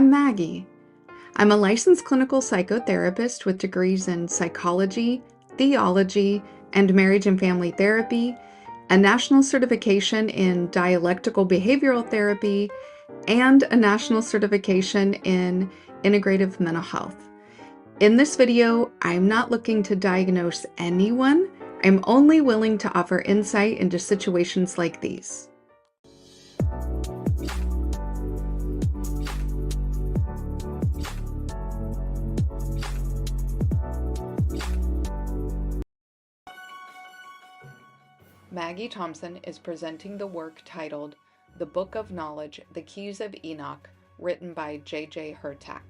I'm Maggie. I'm a licensed clinical psychotherapist with degrees in psychology, theology, and marriage and family therapy, a national certification in dialectical behavioral therapy, and a national certification in integrative mental health. In this video, I'm not looking to diagnose anyone. I'm only willing to offer insight into situations like these. Maggie Thompson is presenting the work titled The Book of Knowledge, The Keys of Enoch, written by J.J. Hurtak.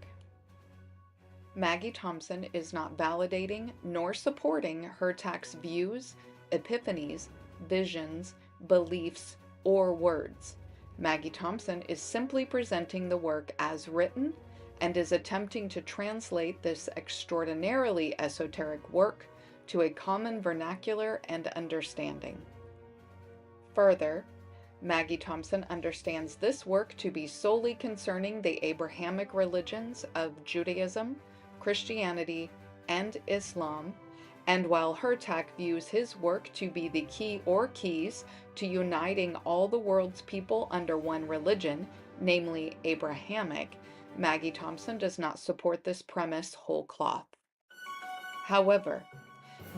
Maggie Thompson is not validating nor supporting Hurtak's views, epiphanies, visions, beliefs, or words. Maggie Thompson is simply presenting the work as written and is attempting to translate this extraordinarily esoteric work to a common vernacular and understanding. Further, Maggie Thompson understands this work to be solely concerning the Abrahamic religions of Judaism, Christianity, and Islam, and while Hurtak views his work to be the key or keys to uniting all the world's people under one religion, namely Abrahamic, Maggie Thompson does not support this premise whole cloth. However,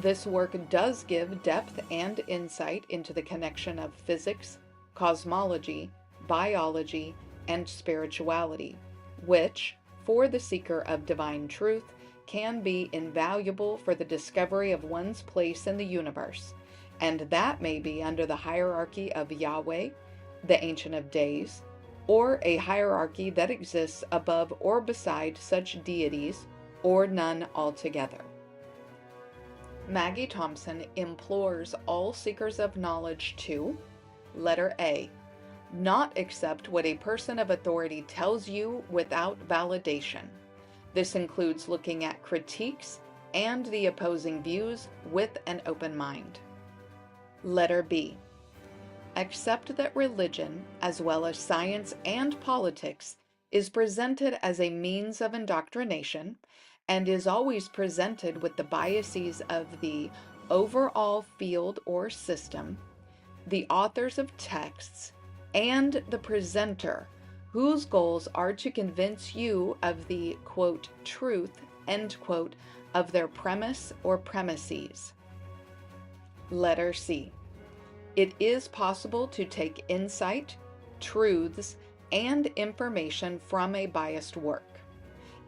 this work does give depth and insight into the connection of physics, cosmology, biology, and spirituality, which, for the seeker of divine truth, can be invaluable for the discovery of one's place in the universe, and that may be under the hierarchy of Yahweh, the Ancient of Days, or a hierarchy that exists above or beside such deities, or none altogether. Maggie Thompson implores all seekers of knowledge to, letter A, not accept what a person of authority tells you without validation. This includes looking at critiques and the opposing views with an open mind. Letter B, accept that religion, as well as science and politics, is presented as a means of indoctrination and is always presented with the biases of the overall field or system, the authors of texts, and the presenter, whose goals are to convince you of the, quote, truth, end quote, of their premise or premises. Letter C. It is possible to take insight, truths, and information from a biased work.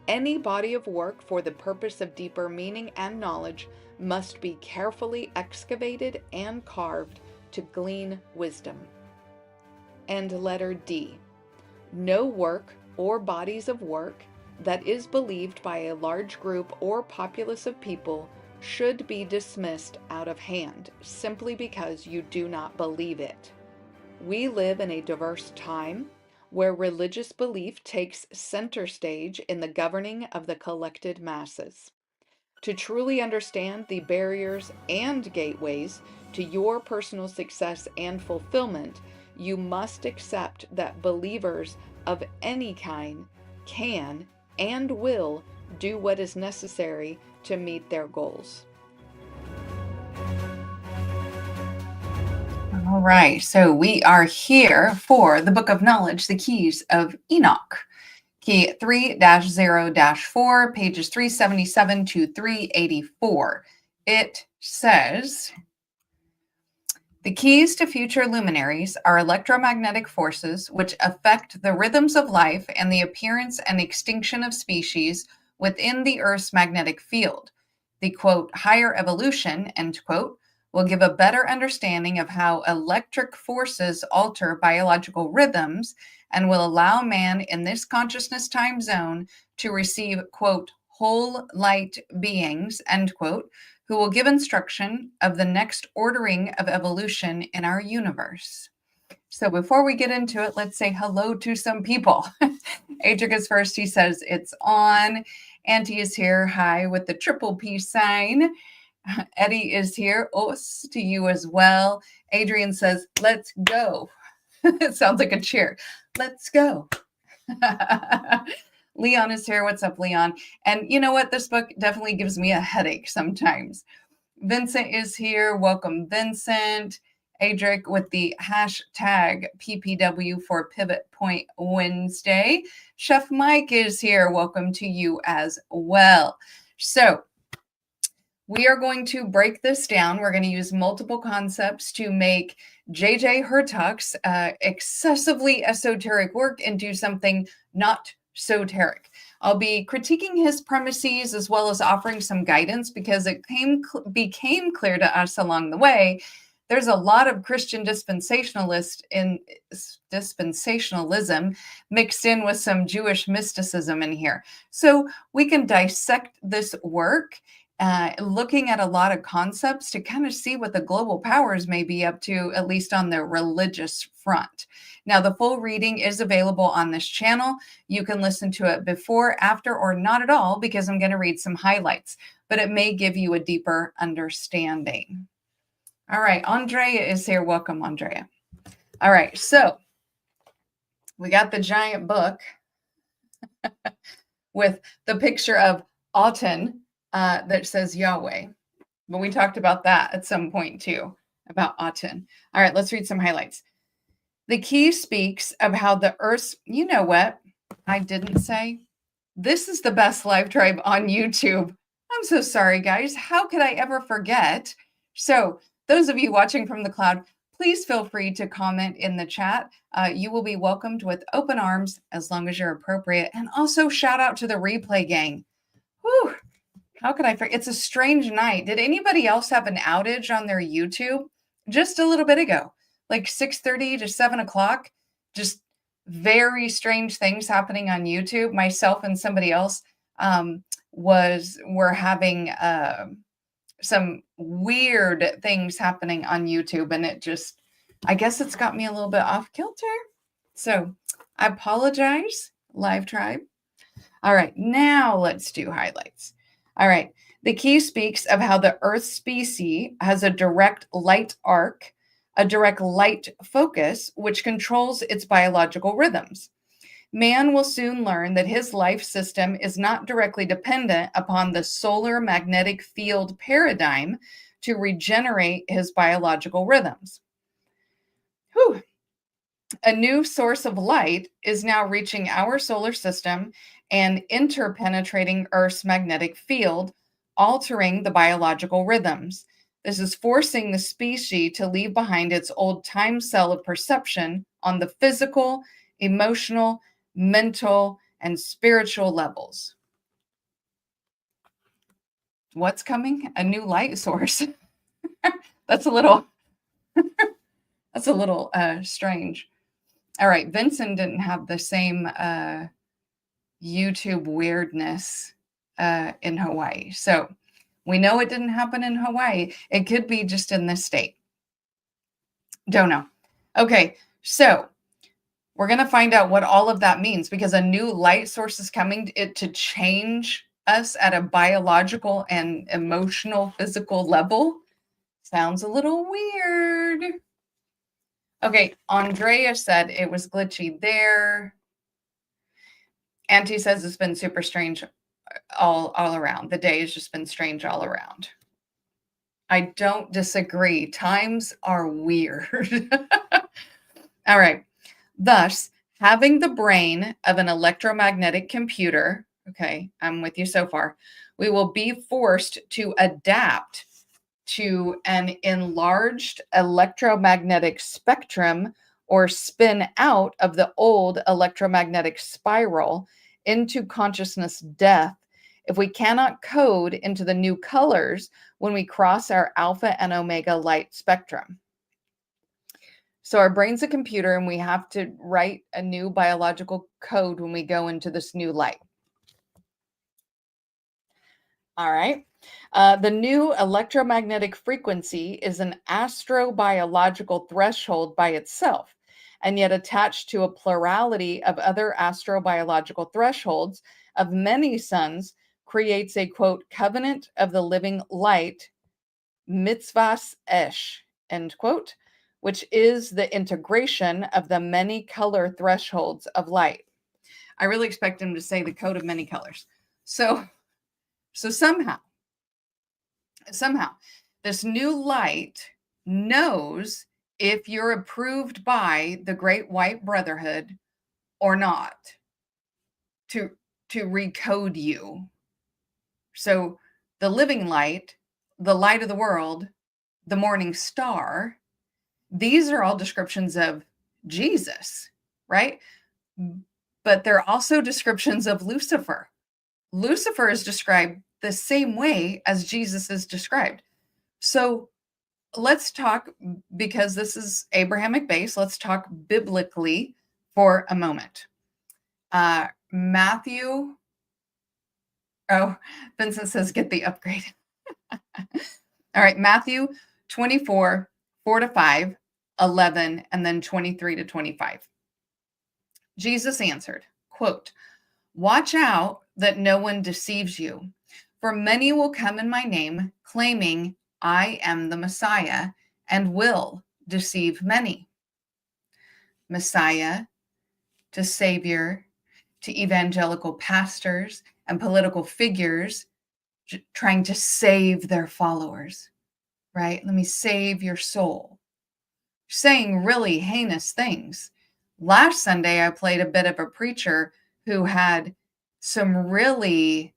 Any body of work for the purpose of deeper meaning and knowledge must be carefully excavated and carved to glean wisdom. And letter D. No work or bodies of work that is believed by a large group or populace of people should be dismissed out of hand simply because you do not believe it. We live in a diverse time where religious belief takes center stage in the governing of the collected masses. To truly understand the barriers and gateways to your personal success and fulfillment, you must accept that believers of any kind can and will do what is necessary to meet their goals. All right, so we are here for the Book of Knowledge, The Keys of Enoch. Key 3-0-4, pages 377 to 384. It says, the keys to future luminaries are electromagnetic forces which affect the rhythms of life and the appearance and extinction of species within the Earth's magnetic field. The, quote, higher evolution, end quote, will give a better understanding of how electric forces alter biological rhythms and will allow man in this consciousness time zone to receive, quote, whole light beings, end quote, who will give instruction of the next ordering of evolution in our universe. So before we get into it, let's say hello to some people. Adric is first. He says it's on. Auntie is here. Hi with the triple P sign. Eddie is here. Os to you as well. Adrian says, let's go. It sounds like a cheer. Let's go. Leon is here. What's up, Leon? And you know what? This book definitely gives me a headache sometimes. Vincent is here. Welcome, Vincent. Adric with the hashtag PPW for Pivot Point Wednesday. Chef Mike is here. Welcome to you as well. So we are going to break this down. We're going to use multiple concepts to make J.J. Hurtak's excessively esoteric work into something not soteric. I'll be critiquing his premises as well as offering some guidance because it became clear to us along the way there's a lot of Christian dispensationalism mixed in with some Jewish mysticism in here. So we can dissect this work looking at a lot of concepts to kind of see what the global powers may be up to, at least on the religious front. Now, the full reading is available on this channel. You can listen to it before, after, or not at all, because I'm going to read some highlights, but it may give you a deeper understanding. All right, Andrea is here. Welcome, Andrea. All right, so we got the giant book with the picture of Aten that says Yahweh. But we talked about that at some point too, about Aten. All right, let's read some highlights. The key speaks of how the earth's, you know what I didn't say? This is the best live tribe on YouTube. I'm so sorry, guys. How could I ever forget? So those of you watching from the cloud, please feel free to comment in the chat. You will be welcomed with open arms as long as you're appropriate. And also shout out to the replay gang. Whew. How could I forget? It's a strange night. Did anybody else have an outage on their YouTube just a little bit ago? Like 6:30 to 7 o'clock? Just very strange things happening on YouTube. Myself and somebody else were having some weird things happening on YouTube, and it just, I guess it's got me a little bit off kilter. So I apologize, Live Tribe. All right, now let's do highlights. All right, the key speaks of how the Earth species has a direct light arc, a direct light focus, which controls its biological rhythms. Man will soon learn that his life system is not directly dependent upon the solar magnetic field paradigm to regenerate his biological rhythms. Whew. A new source of light is now reaching our solar system and interpenetrating Earth's magnetic field, altering the biological rhythms. This is forcing the species to leave behind its old time cell of perception on the physical, emotional, mental, and spiritual levels. What's coming? A new light source. That's a little strange. All right, Vincent didn't have the same YouTube weirdness in Hawaii. So we know it didn't happen in Hawaii. It could be just in this state. Don't know. Okay, so we're going to find out what all of that means, because a new light source is coming to change us at a biological and emotional, physical level. Sounds a little weird. Okay, Andrea said it was glitchy there. Auntie says it's been super strange all around. The day has just been strange all around. I don't disagree. Times are weird. All right. Thus, having the brain of an electromagnetic computer, okay, I'm with you so far, we will be forced to adapt to an enlarged electromagnetic spectrum, or spin out of the old electromagnetic spiral into consciousness death if we cannot code into the new colors when we cross our alpha and omega light spectrum. So our brain's a computer, and we have to write a new biological code when we go into this new light. All right. The new electromagnetic frequency is an astrobiological threshold by itself, and yet attached to a plurality of other astrobiological thresholds of many suns, creates a, quote, covenant of the living light, mitzvahs esh, end quote, which is the integration of the many color thresholds of light. I really expect him to say the coat of many colors. So somehow, this new light knows if you're approved by the great white brotherhood or not, to recode you. So the living light, the light of the world, the morning star, these are all descriptions of Jesus, right? But they're also descriptions of Lucifer. Lucifer is described the same way as Jesus is described. So let's talk, because this is Abrahamic base, let's talk biblically for a moment. Matthew, oh, Vincent says, get the upgrade. All right, Matthew 24, 4-5, 11, and then 23-25. Jesus answered, quote, "Watch out that no one deceives you, for many will come in my name, claiming I am the Messiah, and will deceive many." Messiah to Savior to evangelical pastors and political figures trying to save their followers, right? Let me save your soul. Saying really heinous things. Last Sunday, I played a bit of a preacher who had some really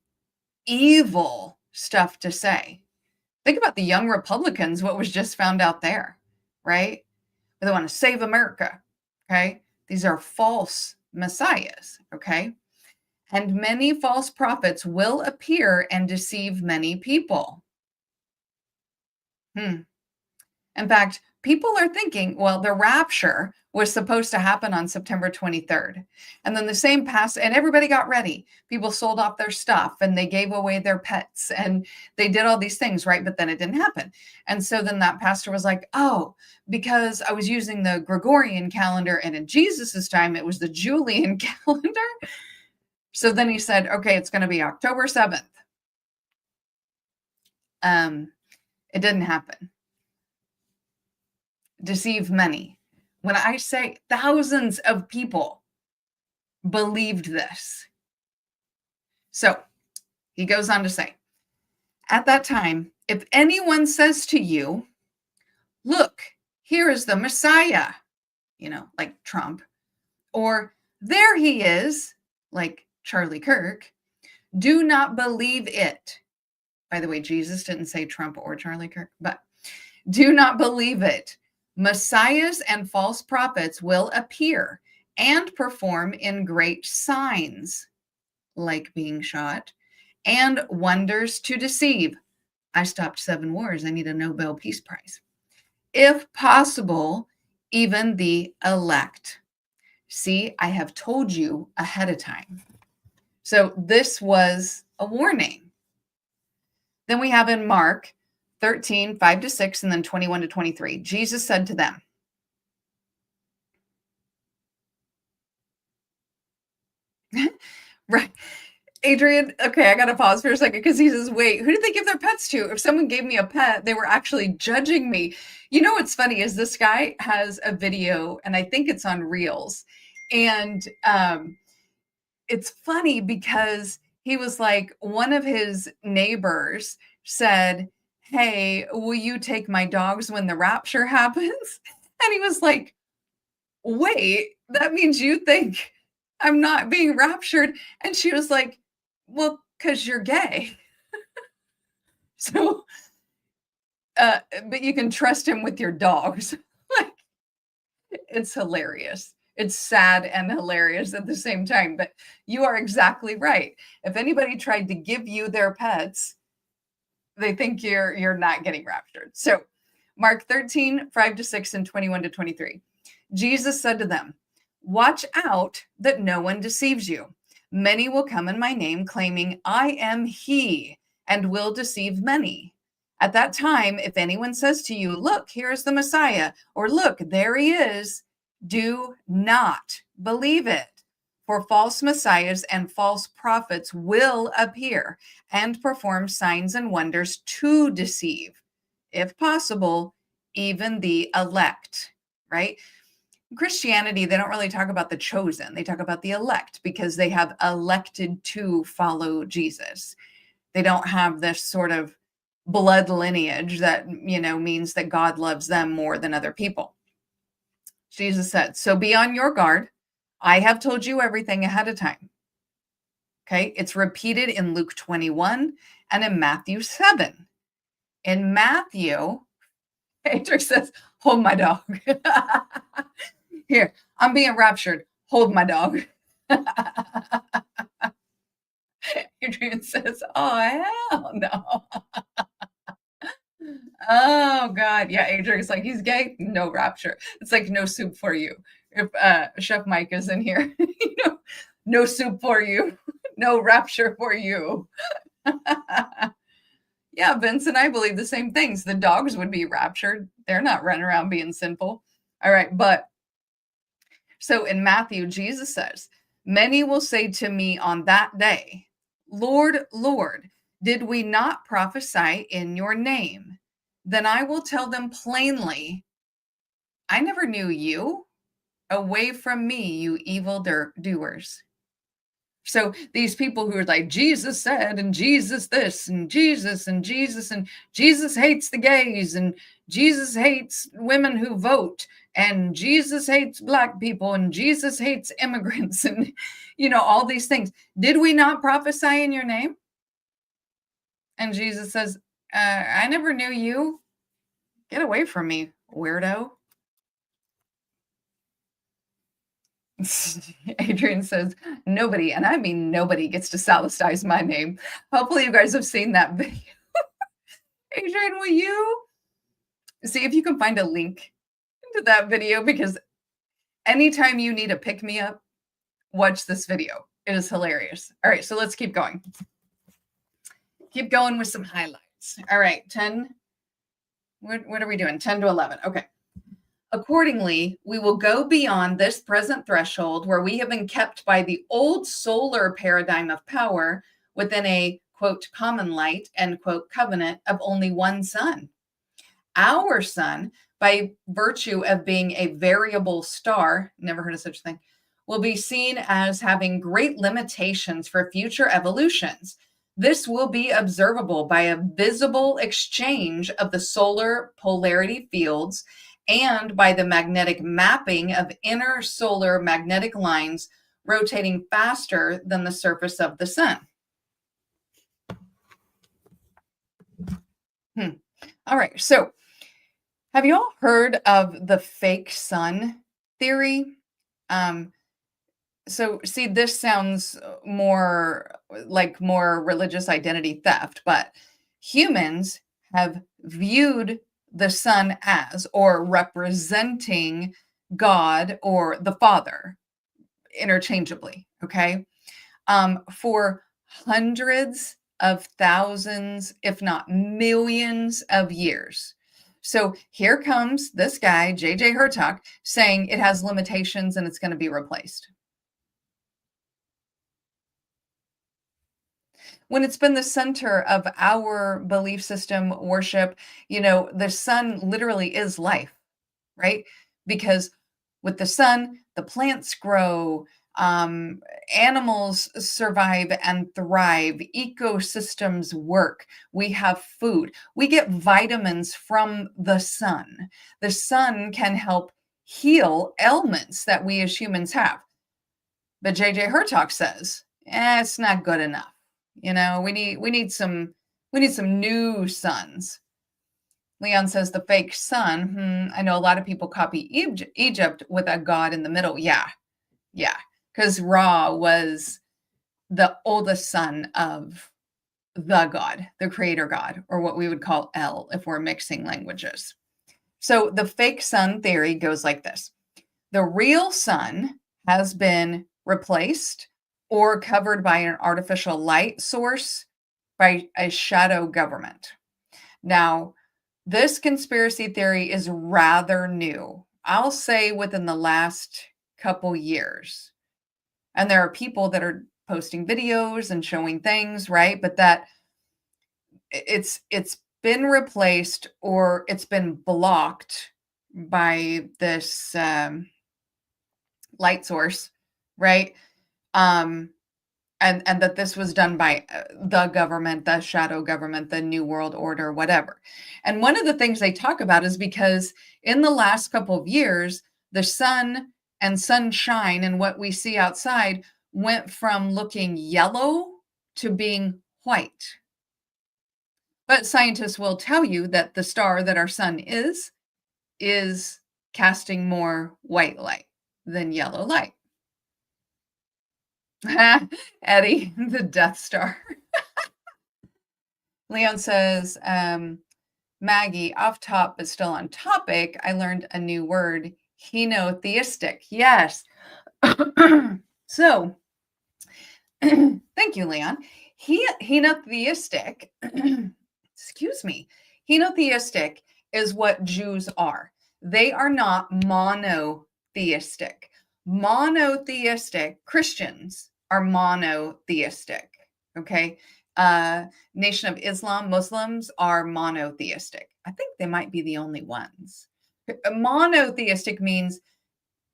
evil stuff to say. Think about the young Republicans, what was just found out there, right? They want to save America, okay? These are false messiahs, okay? And many false prophets will appear and deceive many people. In fact, people are thinking, well, the rapture was supposed to happen on September 23rd. And then the same pastor, and everybody got ready. People sold off their stuff and they gave away their pets and they did all these things, right? But then it didn't happen. And so then that pastor was like, oh, because I was using the Gregorian calendar and in Jesus's time, it was the Julian calendar. So then he said, okay, it's going to be October 7th. It didn't happen. Deceive many. When I say thousands of people believed this. So he goes on to say, at that time, if anyone says to you, look, here is the Messiah, like Trump, or there he is, like Charlie Kirk, do not believe it. By the way, Jesus didn't say Trump or Charlie Kirk, but do not believe it. Messiahs and false prophets will appear and perform in great signs, like being shot, and wonders to deceive. I stopped 7 wars. I need a Nobel Peace Prize. If possible, even the elect. See, I have told you ahead of time. So this was a warning. Then we have in Mark 13, 5-6, and then 21-23. Jesus said to them, right, Adrian, okay, I got to pause for a second because he says, wait, who did they give their pets to? If someone gave me a pet, they were actually judging me. You know what's funny is this guy has a video, and I think it's on Reels. And it's funny because he was like, one of his neighbors said, hey, will you take my dogs when the rapture happens? And he was like, wait, that means you think I'm not being raptured? And she was like, well, because you're gay. So, but you can trust him with your dogs. Like, it's hilarious. It's sad and hilarious at the same time, but you are exactly right. If anybody tried to give you their pets, they think you're not getting raptured. So Mark 13, 5-6, and 21-23. Jesus said to them, watch out that no one deceives you. Many will come in my name claiming I am he, and will deceive many. At that time, if anyone says to you, look, here is the Messiah, or look, there he is, do not believe it. For false messiahs and false prophets will appear and perform signs and wonders to deceive, if possible, even the elect, right? Christianity, they don't really talk about the chosen. They talk about the elect because they have elected to follow Jesus. They don't have this sort of blood lineage that, means that God loves them more than other people. Jesus said, so be on your guard. I have told you everything ahead of time. Okay. It's repeated in Luke 21 and in Matthew 7. In Matthew, Patrick says, hold my dog. Here, I'm being raptured. Hold my dog. Adrian says, oh, hell no. Oh, God. Yeah, Adrian's like, he's gay. No rapture. It's like no soup for you. If Chef Mike is in here, no soup for you. No rapture for you. Yeah, Vince and I believe the same things. The dogs would be raptured. They're not running around being sinful. All right, but so in Matthew, Jesus says, many will say to me on that day, Lord, Lord, did we not prophesy in your name? Then I will tell them plainly, I never knew you. Away from me, you evil doers. So these people who are like, Jesus said, and Jesus this, and Jesus, and Jesus, and Jesus hates the gays, and Jesus hates women who vote, and Jesus hates Black people, and Jesus hates immigrants, and, all these things. Did we not prophesy in your name? And Jesus says, I never knew you. Get away from me, weirdo. Adrian says, nobody, and I mean nobody, gets to salicize my name. Hopefully you guys have seen that video. Adrian, will you see if you can find a link to that video? Because anytime you need a pick-me-up, watch this video. It is hilarious. All right, so let's keep going. Keep going with some highlights. All right, 10. What are we doing? 10 to 11. Okay. Accordingly, we will go beyond this present threshold where we have been kept by the old solar paradigm of power within a, quote, common light, end quote, covenant of only one sun. Our sun, by virtue of being a variable star, never heard of such a thing, will be seen as having great limitations for future evolutions. This will be observable by a visible exchange of the solar polarity fields and by the magnetic mapping of inner solar magnetic lines rotating faster than the surface of the sun. All right, so have you all heard of the fake sun theory? So see, this sounds more like more religious identity theft, but humans have viewed the sun as or representing God or the Father interchangeably, okay? For hundreds of thousands, if not millions of years. So here comes this guy, J.J. Hurtak, saying it has limitations and it's going to be replaced. When it's been the center of our belief system, worship, the sun literally is life, right? Because with the sun, the plants grow, animals survive and thrive, ecosystems work, we have food, we get vitamins from the sun. The sun can help heal ailments that we as humans have. But J.J. Hurtak says, it's not good enough. We need some new suns. Leon says the fake sun. I know a lot of people copy Egypt with a god in the middle. Yeah, because Ra was the oldest son of the god, the creator god, or what we would call El if we're mixing languages. So the fake sun theory goes like this. The real sun has been replaced or covered by an artificial light source by a shadow government. Now, this conspiracy theory is rather new. I'll say within the last couple years. And there are people that are posting videos and showing things, right? But that it's been replaced or it's been blocked by this light source, right? And that this was done by the government, the shadow government, the New World Order, whatever. And one of the things they talk about is because in the last couple of years, the sun and sunshine and what we see outside went from looking yellow to being white. But scientists will tell you that the star that our sun is casting more white light than yellow light. Eddie, the Death Star. Leon says, Maggie, off top but still on topic, I learned a new word, henotheistic. Yes. So, thank you, Leon. Henotheistic, excuse me, henotheistic is what Jews are. They are not monotheistic. Monotheistic Christians are monotheistic. Okay. Nation of Islam, Muslims are monotheistic. I think they might be the only ones. Monotheistic means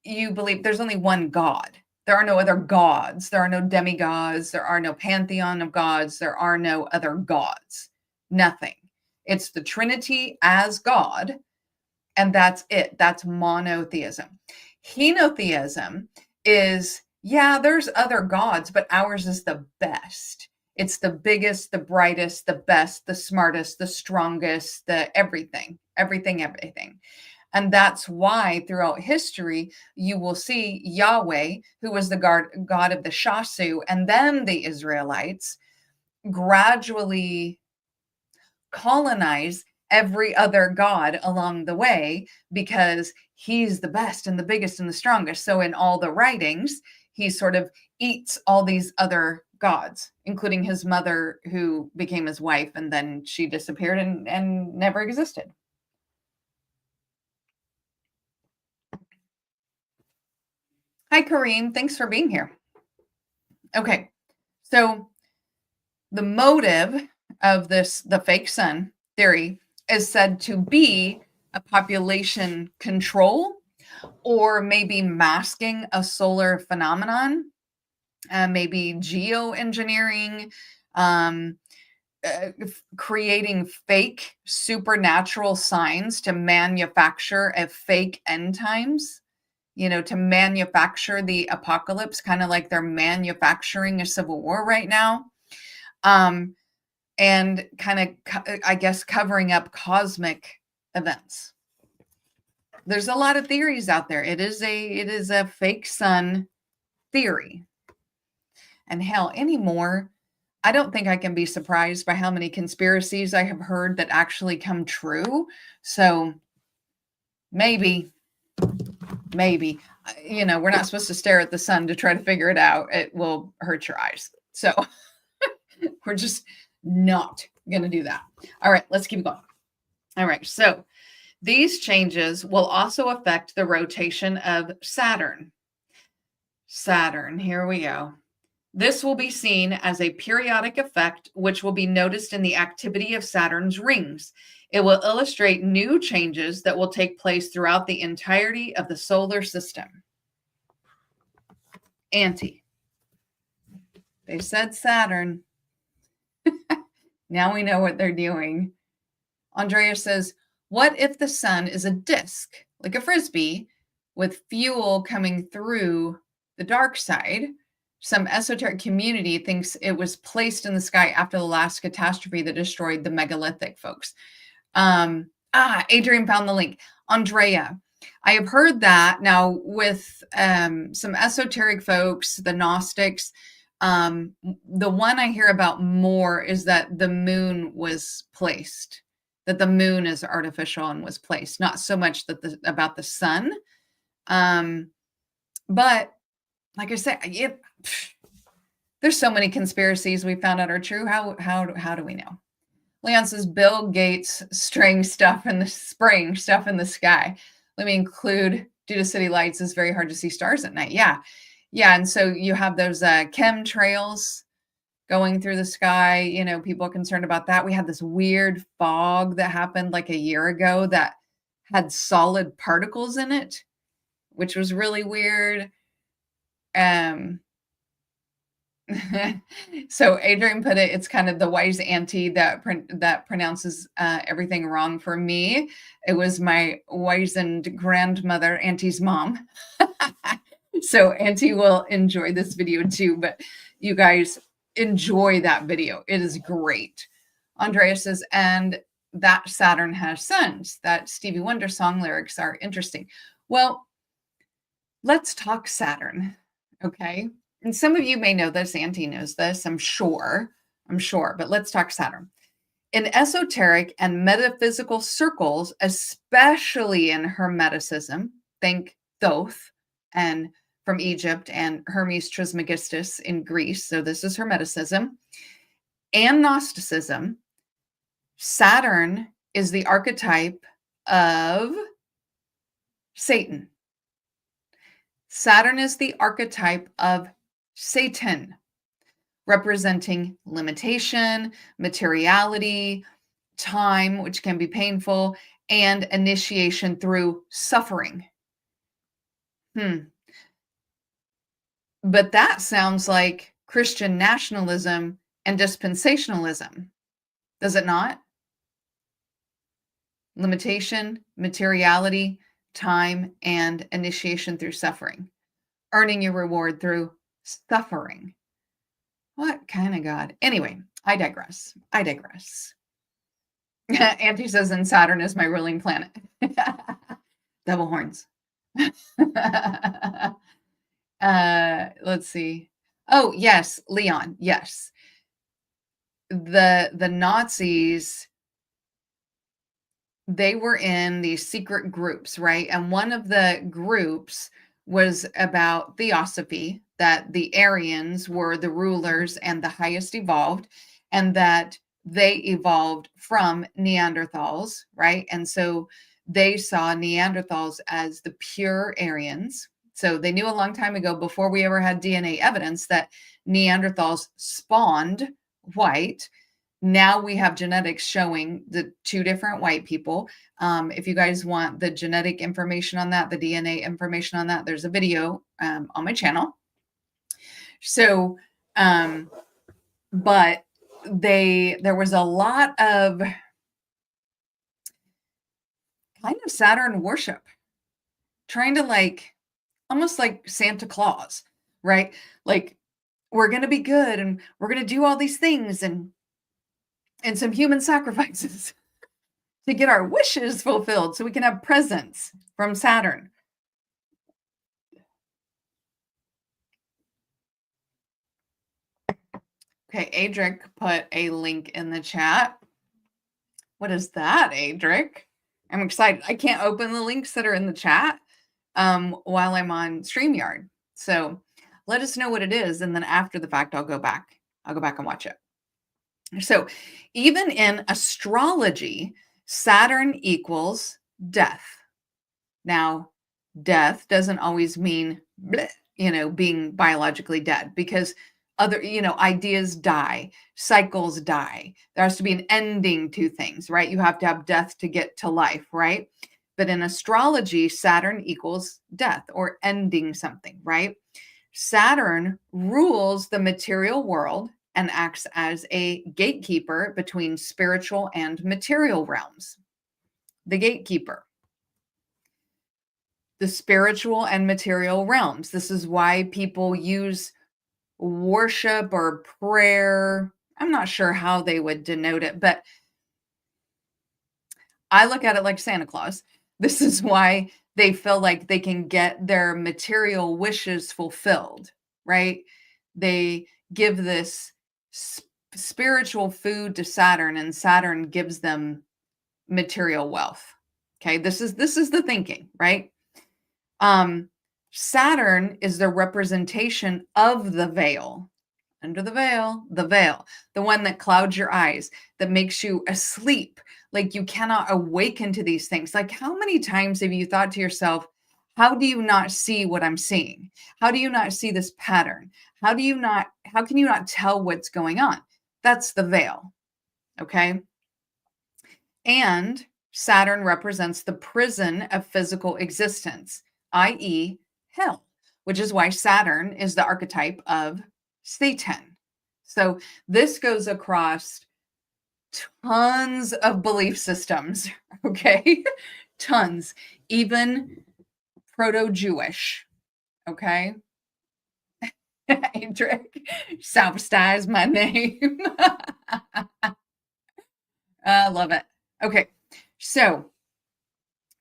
you believe there's only one God. There are no other gods. There are no demigods. There are no pantheon of gods. There are no other gods. Nothing. It's the Trinity as God, and that's it. That's monotheism. Henotheism is, yeah, there's other gods, but ours is the best. It's the biggest, the brightest, the best, the smartest, the strongest, the everything. And that's why throughout history, you will see Yahweh, who was the God of the Shasu, and then the Israelites gradually colonize every other god along the way because he's the best and the biggest and the strongest. So in all the writings, he sort of eats all these other gods, including his mother, who became his wife, and then she disappeared and never existed. Hi, Kareem. Thanks for being here. Okay, so the motive of the fake sun theory is said to be a population control, or maybe masking a solar phenomenon, maybe geoengineering, creating fake supernatural signs to manufacture a fake end times, to manufacture the apocalypse, kind of like they're manufacturing a civil war right now. And kind of, I guess, covering up cosmic events. There's a lot of theories out there. It is a fake sun theory. And hell, anymore, I don't think I can be surprised by how many conspiracies I have heard that actually come true. So maybe, we're not supposed to stare at the sun to try to figure it out. It will hurt your eyes. So we're just not going to do that. All right, let's keep going. All right, so these changes will also affect the rotation of Saturn. Saturn, here we go. This will be seen as a periodic effect, which will be noticed in the activity of Saturn's rings. It will illustrate new changes that will take place throughout the entirety of the solar system. Auntie. They said Saturn. Now we know what they're doing. Andrea says, what if the sun is a disk, like a frisbee, with fuel coming through the dark side? Some esoteric community thinks it was placed in the sky after the last catastrophe that destroyed the megalithic folks. Adrian found the link. Andrea, I have heard that now with some esoteric folks, the Gnostics. The one I hear about more is that the moon was placed, that the moon is artificial and was placed, not so much that about the sun. But like I said, there's so many conspiracies we found out are true. How do we know? Leon says Bill Gates spraying stuff in the sky. Let me include, due to city lights, it's very hard to see stars at night. Yeah. And so you have those chemtrails going through the sky. People are concerned about that. We had this weird fog that happened like a year ago that had solid particles in it, which was really weird. So Adrian put it, it's kind of the wise auntie that pronounces everything wrong. For me, it was my wizened grandmother, Auntie's mom. So Auntie will enjoy this video too, but you guys enjoy that video. It is great. Andrea says, and that Saturn has sons. That Stevie Wonder song lyrics are interesting. Well, let's talk Saturn, okay? And some of you may know this, Auntie knows this, I'm sure, but let's talk Saturn. In esoteric and metaphysical circles, especially in Hermeticism, think Thoth and from Egypt and Hermes Trismegistus in Greece, so this is Hermeticism, and Gnosticism, Saturn is the archetype of Satan. Saturn is the archetype of Satan, representing limitation, materiality, time, which can be painful, and initiation through suffering. But that sounds like Christian nationalism and dispensationalism, does it not? Limitation, materiality, time, and initiation through suffering. Earning your reward through suffering. What kind of God? Anyway, I digress. Auntie says, and Saturn is my ruling planet. Double horns. Let's see. Oh, yes, Leon. Yes. The Nazis, they were in these secret groups, right? And one of the groups was about theosophy, that the Aryans were the rulers and the highest evolved, and that they evolved from Neanderthals, right? And so they saw Neanderthals as the pure Aryans. So they knew a long time ago, before we ever had DNA evidence, that Neanderthals spawned white. Now we have genetics showing the two different white people. If you guys want the genetic information on that, the DNA information on that, there's a video on my channel. So, but there was a lot of kind of Saturn worship, trying to almost like Santa Claus, right? Like, we're going to be good and we're going to do all these things and some human sacrifices to get our wishes fulfilled so we can have presents from Saturn. Okay, Adric put a link in the chat. What is that, Adric? I'm excited. I can't open the links that are in the chat while I'm on StreamYard. So let us know what it is, and then after the fact, I'll go back and watch it. So even in astrology, Saturn equals death. Now, death doesn't always mean, being biologically dead, because other, ideas die, cycles die. There has to be an ending to things, right? You have to have death to get to life, right? But in astrology, Saturn equals death or ending something, right? Saturn rules the material world and acts as a gatekeeper between spiritual and material realms. The gatekeeper. The spiritual and material realms. This is why people use worship or prayer. I'm not sure how they would denote it, but I look at it like Santa Claus. This is why they feel like they can get their material wishes fulfilled, right? They give this spiritual food to Saturn, and Saturn gives them material wealth. Okay, this is the thinking, right? Saturn is the representation of the veil. Under the veil, the one that clouds your eyes, that makes you asleep, like you cannot awaken to these things. Like, how many times have you thought to yourself, how do you not see what I'm seeing? How do you not see this pattern? How can you not tell what's going on? That's the veil. Okay. And Saturn represents the prison of physical existence, i.e., hell, which is why Saturn is the archetype of Satan. So this goes across tons of belief systems, okay? Tons, even proto-Jewish, okay? Adric, Salvestai my name. I love it. Okay, so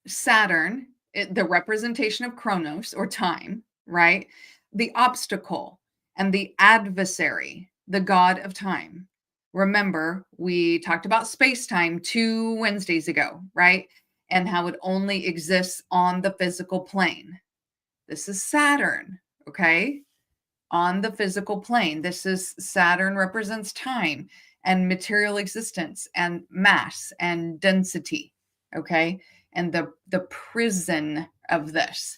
Saturn, the representation of Chronos or time, right? The obstacle and the adversary, the god of time. Remember, we talked about space-time 2 Wednesdays ago, right? And how it only exists on the physical plane. This is Saturn, okay? On the physical plane. This is Saturn represents time and material existence and mass and density, okay? And the prison of this.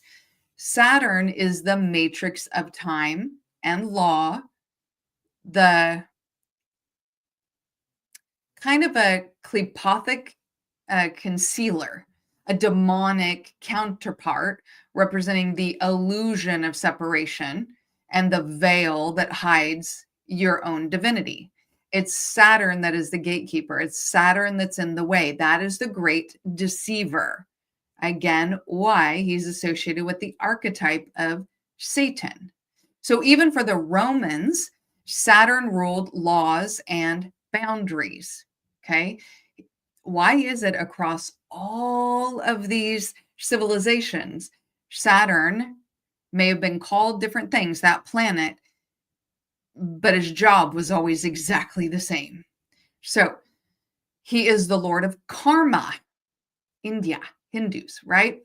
Saturn is the matrix of time and law, the kind of a clepothic concealer, a demonic counterpart representing the illusion of separation and the veil that hides your own divinity. It's Saturn that is the gatekeeper. It's Saturn that's in the way. That is the great deceiver. Again, why he's associated with the archetype of Satan. So even for the Romans, Saturn ruled laws and boundaries. Okay. Why is it across all of these civilizations, Saturn may have been called different things, that planet, but his job was always exactly the same? So he is the Lord of karma, India, Hindus, right?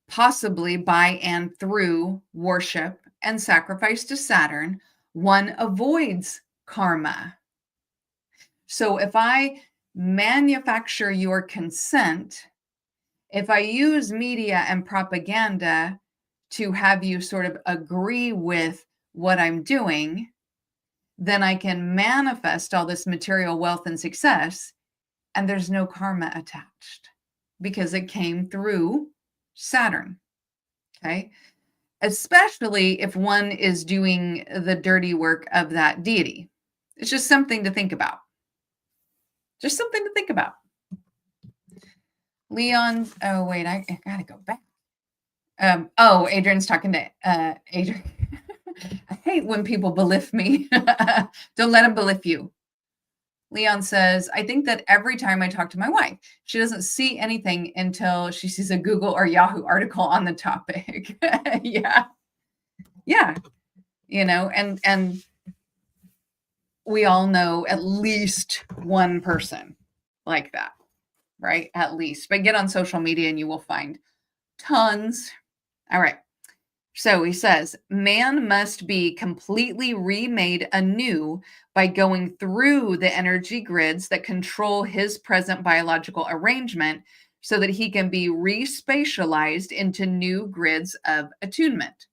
Possibly by and through worship and sacrifice to Saturn, one avoids karma. So if I manufacture your consent, if I use media and propaganda to have you sort of agree with what I'm doing, then I can manifest all this material wealth and success, and there's no karma attached because it came through Saturn, okay? Especially if one is doing the dirty work of that deity. It's just something to think about. Just something to think about. Leon, oh wait, I gotta go back. Oh, Adrian's talking to Adrian. I hate when people believe me. Don't let them believe you. Leon says, I think that every time I talk to my wife, she doesn't see anything until she sees a Google or Yahoo article on the topic. Yeah. Yeah. You know, and we all know at least one person like that, right? At least. But get on social media and you will find tons. All right. So he says, man must be completely remade anew by going through the energy grids that control his present biological arrangement so that he can be respatialized into new grids of attunement.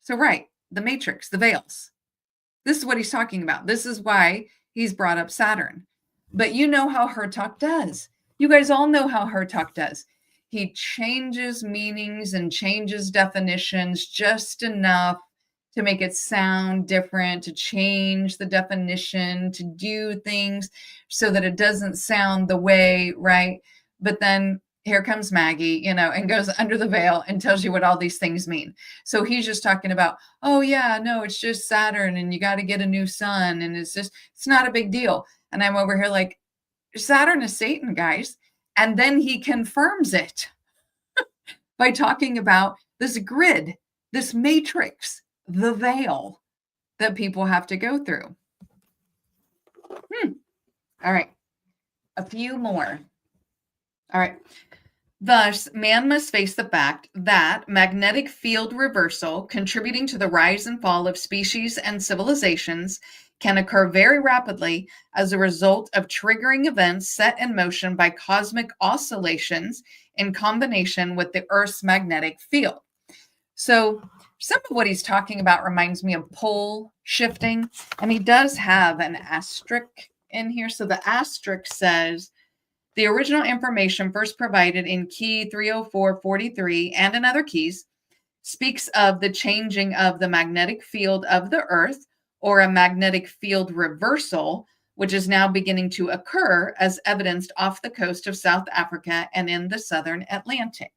So, right, the matrix, the veils. This is what he's talking about. This is why he's brought up Saturn. But you know how her talk does. You guys all know how her talk does. He changes meanings and changes definitions just enough to make it sound different, to change the definition, to do things so that it doesn't sound the way, right? But then here comes Maggie, you know, and goes under the veil and tells you what all these things mean. So he's just talking about, oh yeah, no, it's just Saturn and you got to get a new sun and it's not a big deal. And I'm over here like, Saturn is Satan, guys. And then he confirms it by talking about this grid, this matrix, the veil that people have to go through. All right, a few more. All right. Thus, man must face the fact that magnetic field reversal, contributing to the rise and fall of species and civilizations, can occur very rapidly as a result of triggering events set in motion by cosmic oscillations in combination with the Earth's magnetic field. So some of what he's talking about reminds me of pole shifting, and he does have an asterisk in here. So the asterisk says, the original information first provided in key 30443 and in other keys speaks of the changing of the magnetic field of the Earth, or a magnetic field reversal, which is now beginning to occur as evidenced off the coast of South Africa and in the southern Atlantic.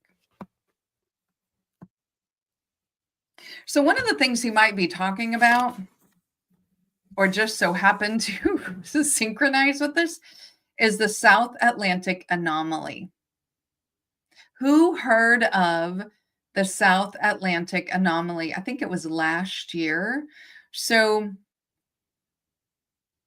So one of the things he might be talking about, or just so happen to synchronize with this, is the South Atlantic anomaly. Who heard of the South Atlantic anomaly? I think it was last year. So,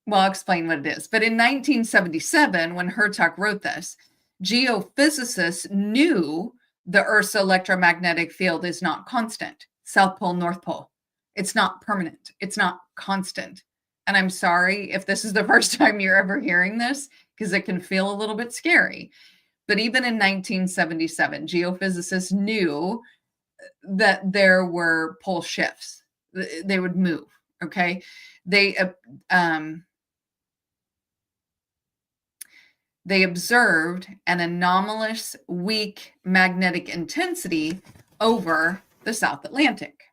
well, I'll explain what it is. But in 1977, when Hertog wrote this, geophysicists knew the Earth's electromagnetic field is not constant. South Pole, North Pole. It's not permanent. It's not constant. And I'm sorry if this is the first time you're ever hearing this, because it can feel a little bit scary. But even in 1977, geophysicists knew that there were pole shifts. They would move. Okay. They observed an anomalous weak magnetic intensity over the South Atlantic.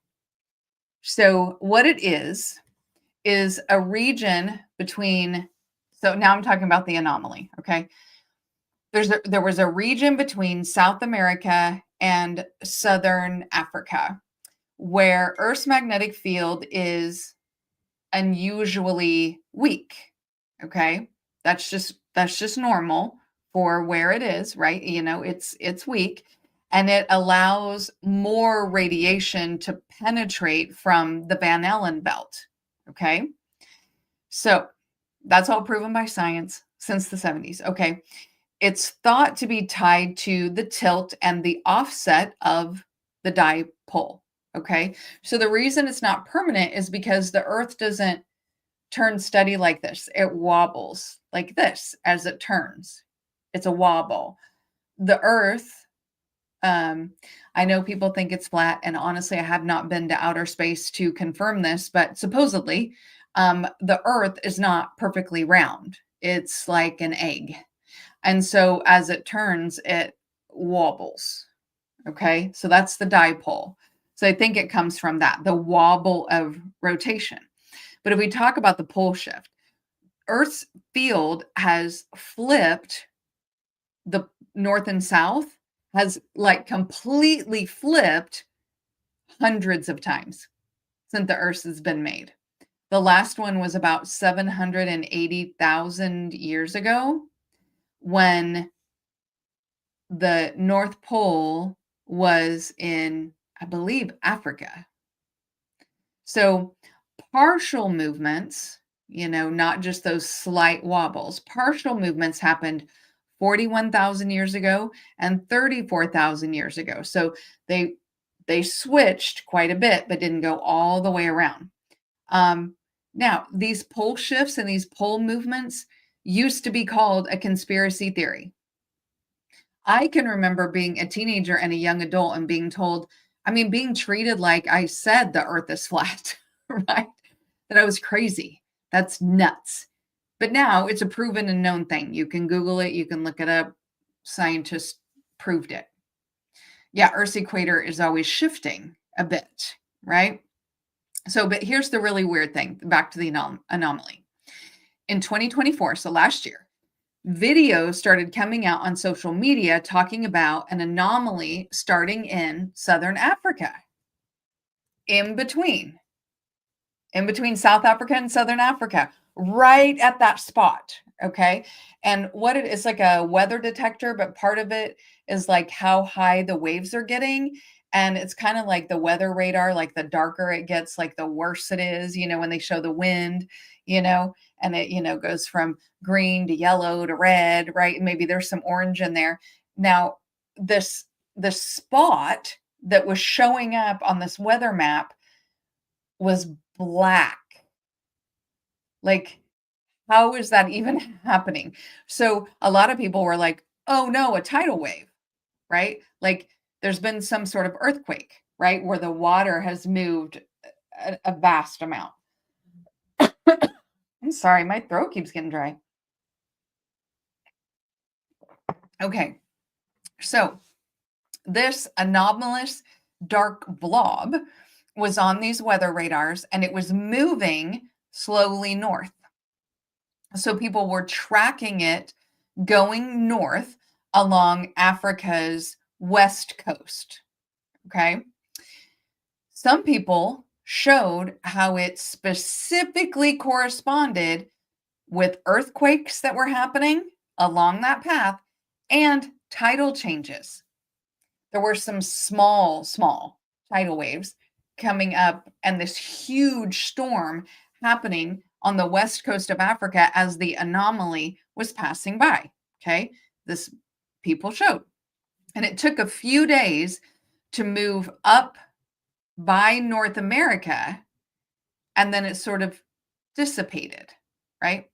So what it is a region between, so now I'm talking about the anomaly, okay? There was a region between South America and Southern Africa where Earth's magnetic field is unusually weak, okay? That's just normal for where it is, right? You know, it's weak, and it allows more radiation to penetrate from the Van Allen belt, okay? So that's all proven by science since the 70s, okay? It's thought to be tied to the tilt and the offset of the dipole, okay? So the reason it's not permanent is because the Earth doesn't turn steady like this. It wobbles like this as it turns. It's a wobble. The Earth, I know people think it's flat, and honestly, I have not been to outer space to confirm this, but supposedly, the Earth is not perfectly round. It's like an egg. And so as it turns, it wobbles. Okay, so that's the dipole. So I think it comes from that, the wobble of rotation. But if we talk about the pole shift, Earth's field has flipped, the north and south has like completely flipped hundreds of times since the Earth has been made. The last one was about 780,000 years ago, when the North Pole was in, I believe, Africa. So partial movements, you know, not just those slight wobbles, partial movements happened 41,000 years ago and 34,000 years ago. So they switched quite a bit, but didn't go all the way around. Now, these pole shifts and these pole movements used to be called a conspiracy theory. I can remember being a teenager and a young adult and being told, I mean, being treated like I said the earth is flat, right? That I was crazy. That's nuts. But now it's a proven and known thing. You can Google it, you can look it up. Scientists proved it. Yeah, Earth's equator is always shifting a bit, right? So, but here's the really weird thing, back to the anomaly. In 2024, so last year, videos started coming out on social media talking about an anomaly starting in Southern Africa, in between South Africa and Southern Africa, right at that spot. Okay. And what it is, like a weather detector, but part of it is like how high the waves are getting. And it's kind of like the weather radar, like the darker it gets, like the worse it is, you know, when they show the wind, you know, and it, you know, goes from green to yellow to red, right? And maybe there's some orange in there. Now, this spot that was showing up on this weather map was black. Like, how is that even happening? So a lot of people were like, oh no, a tidal wave, right? Like there's been some sort of earthquake, right? Where the water has moved a vast amount. I'm sorry, my throat keeps getting dry. Okay, so this anomalous dark blob was on these weather radars, and it was moving slowly north. So people were tracking it going north along Africa's west coast. Okay. Some people showed how it specifically corresponded with earthquakes that were happening along that path and tidal changes. There were some small tidal waves coming up and this huge storm happening on the west coast of Africa as the anomaly was passing by. Okay. This people showed. And it took a few days to move up by North America, and then it sort of dissipated, right?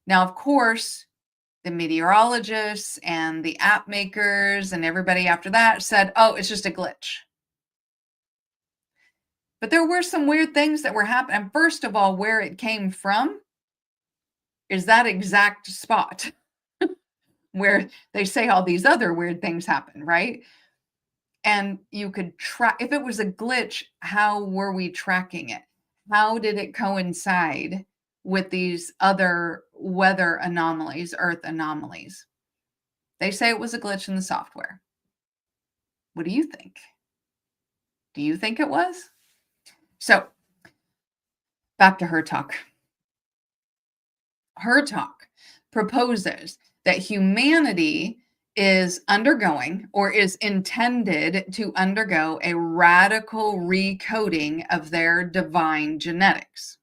Now, of course, the meteorologists and the app makers and everybody after that said, oh, it's just a glitch. But there were some weird things that were happening. And first of all, where it came from is that exact spot where they say all these other weird things happen, right? And you could track, if it was a glitch, how were we tracking it? How did it coincide with these other weather anomalies, earth anomalies? They say it was a glitch in the software. What do you think? Do you think it was? So back to her talk. Her talk proposes that humanity is undergoing or is intended to undergo a radical recoding of their divine genetics.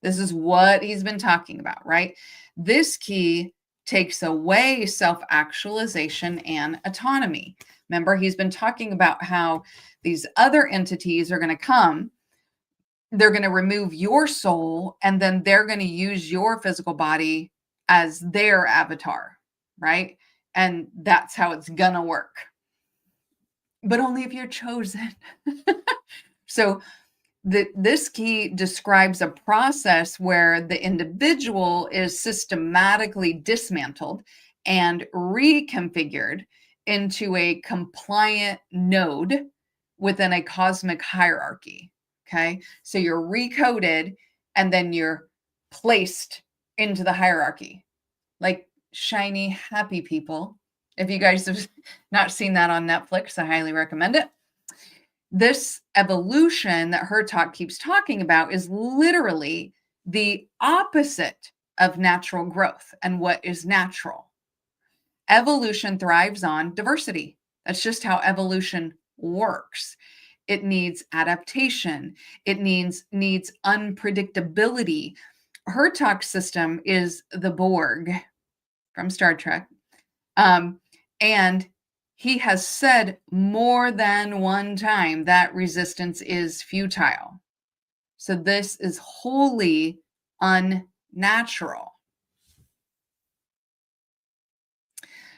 This is what he's been talking about, right? This key takes away self-actualization and autonomy. Remember, he's been talking about how these other entities are going to come. They're going to remove your soul, and then they're going to use your physical body as their avatar, right? And that's how it's going to work. But only if you're chosen. So this key describes a process where the individual is systematically dismantled and reconfigured into a compliant node within a cosmic hierarchy. Okay, so you're recoded and then you're placed into the hierarchy, like shiny, happy people. If you guys have not seen that on Netflix, I highly recommend it. This evolution that her talk keeps talking about is literally the opposite of natural growth and what is natural. Evolution thrives on diversity. That's just how evolution works. It needs adaptation. It needs unpredictability. Her talk system is the Borg from Star Trek. And he has said more than one time that resistance is futile. So this is wholly unnatural.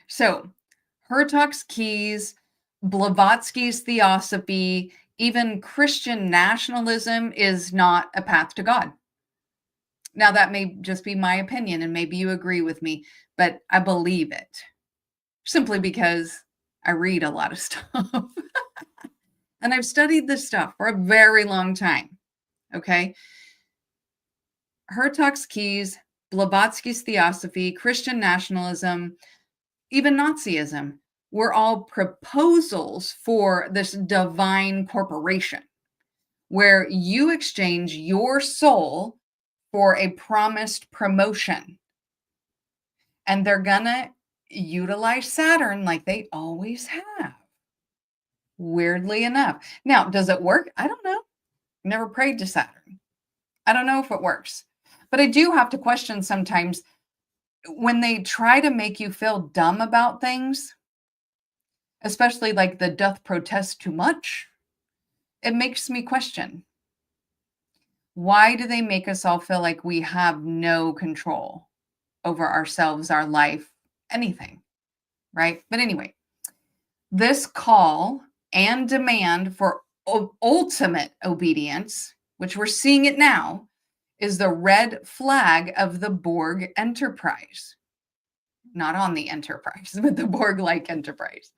So Hertog's keys, Blavatsky's theosophy, even Christian nationalism is not a path to God. Now, that may just be my opinion, and maybe you agree with me, but I believe it simply because I read a lot of stuff. And I've studied this stuff for a very long time. Okay. Hertog's keys, Blavatsky's theosophy, Christian nationalism, even Nazism were all proposals for this divine corporation where you exchange your soul for a promised promotion. And they're gonna utilize Saturn like they always have. Weirdly enough. Now, does it work? I don't know. Never prayed to Saturn. I don't know if it works. But I do have to question sometimes when they try to make you feel dumb about things, especially like the doth protest too much, it makes me question. Why do they make us all feel like we have no control over ourselves, our life, anything, right? But anyway, this call and demand for ultimate obedience, which we're seeing it now, is the red flag of the Borg enterprise. Not on the Enterprise, but the Borg-like enterprise.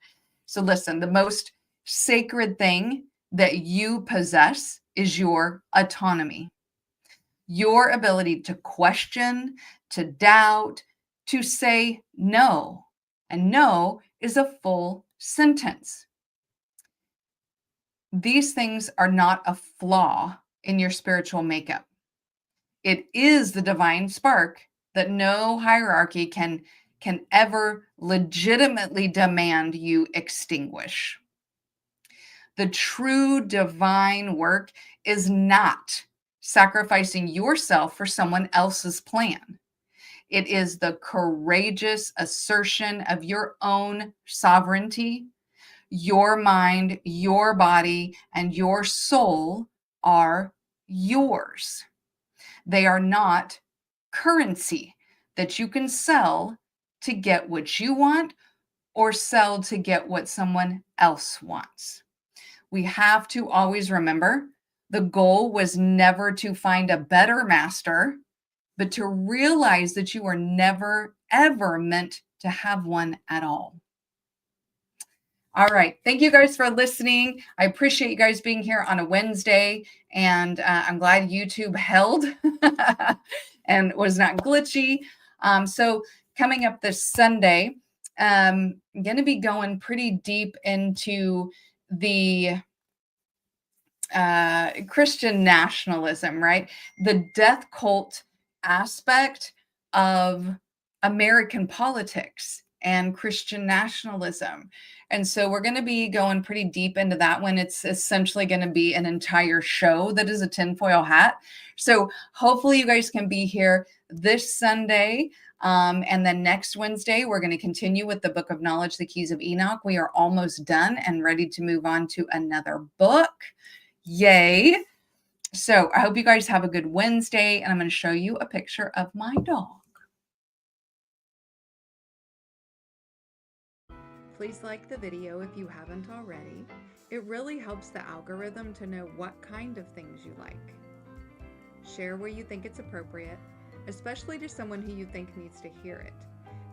So listen, the most sacred thing that you possess is your autonomy, your ability to question, to doubt, to say no. And no is a full sentence. These things are not a flaw in your spiritual makeup. It is the divine spark that no hierarchy can ever legitimately demand you extinguish. The true divine work is not sacrificing yourself for someone else's plan. It is the courageous assertion of your own sovereignty. Your mind, your body, and your soul are yours. They are not currency that you can sell to get what you want or sell to get what someone else wants. We have to always remember the goal was never to find a better master, but to realize that you are never, ever meant to have one at all. All right. Thank you guys for listening. I appreciate you guys being here on a Wednesday, and I'm glad YouTube held and was not glitchy. So coming up this Sunday, I'm going to be going pretty deep into the Christian nationalism, right? The death cult aspect of American politics and Christian nationalism. And so we're going to be going pretty deep into that one. It's essentially going to be an entire show that is a tinfoil hat. So hopefully you guys can be here this Sunday. And then next Wednesday, we're going to continue with the Book of Knowledge, the Keys of Enoch. We are almost done and ready to move on to another book. Yay. So I hope you guys have a good Wednesday, and I'm going to show you a picture of my dog. Please like the video if you haven't already. It really helps the algorithm to know what kind of things you like. Share where you think it's appropriate, especially to someone who you think needs to hear it.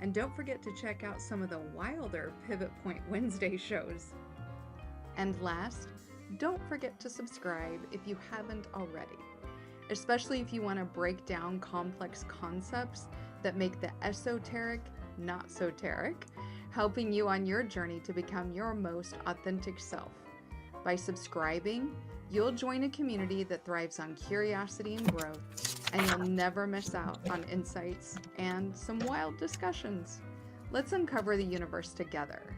And don't forget to check out some of the wilder Pivot Point Wednesday shows. And last, don't forget to subscribe if you haven't already, especially if you want to break down complex concepts that make the esoteric not soteric, helping you on your journey to become your most authentic self. By subscribing, you'll join a community that thrives on curiosity and growth, and you'll never miss out on insights and some wild discussions. Let's uncover the universe together.